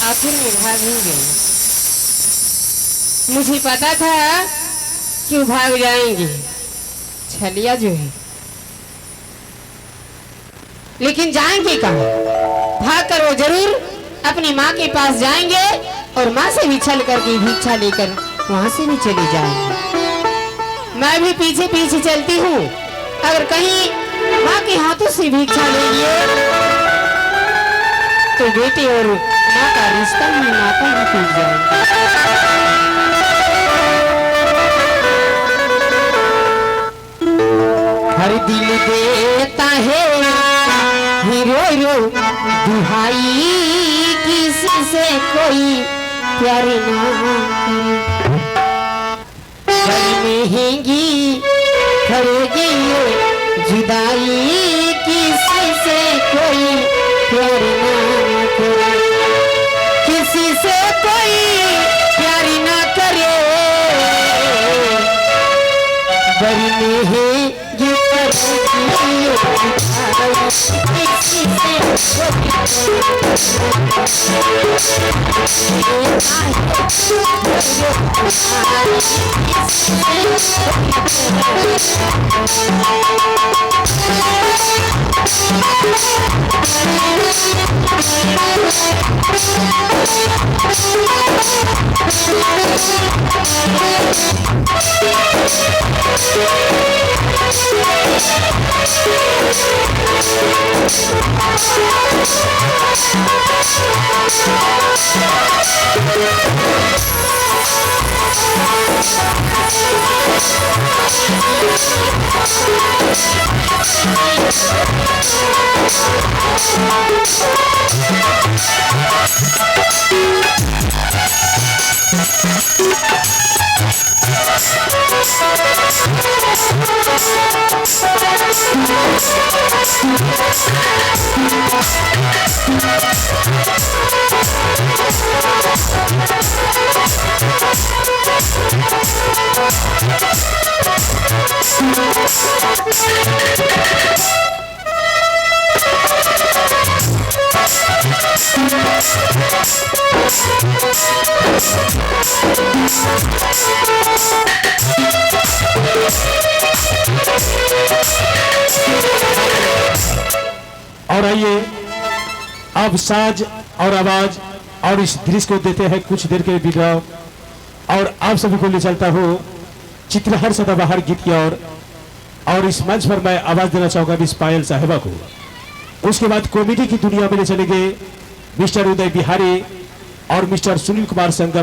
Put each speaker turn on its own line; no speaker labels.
आखिर में भाग ही गई। मुझे पता था कि वो भाग जाएंगे, छलिया जो है, लेकिन जाएंगे कहाँ? भागकर वो जरूर अपनी माँ के पास जाएंगे और माँ से भी छल करके भिक्षा लेकर वहां से भी चले जाएंगे। मैं भी पीछे पीछे चलती हूँ, अगर कहीं माँ के हाथों से भिक्षा ले लिए तो बेटे और माँ का रिश्ता ही नाता ही टूट जाएगा। हर दिल देता है हीरो रो दुहाई, किसी से कोई प्यार ना करे, बड़ी महंगी करेगी ये जुदाई, किसी से कोई प्यार ना करे, किसी से कोई प्यार ना करे, बड़ी महंगी करेगी ये जुदाई, किसी से
और आइए अब साज और आवाज और इस दृश्य को देते हैं कुछ देर के विराम, और आप सभी को ले चलता हूँ चित्रहार सदाबहार गीत की ओर। और इस मंच पर मैं आवाज देना चाहूंगा मिस पायल साहिबा को। उसके बाद कॉमेडी की दुनिया में ले चलेंगे मिस्टर उदय बिहारी और मिस्टर सुनील कुमार संगम।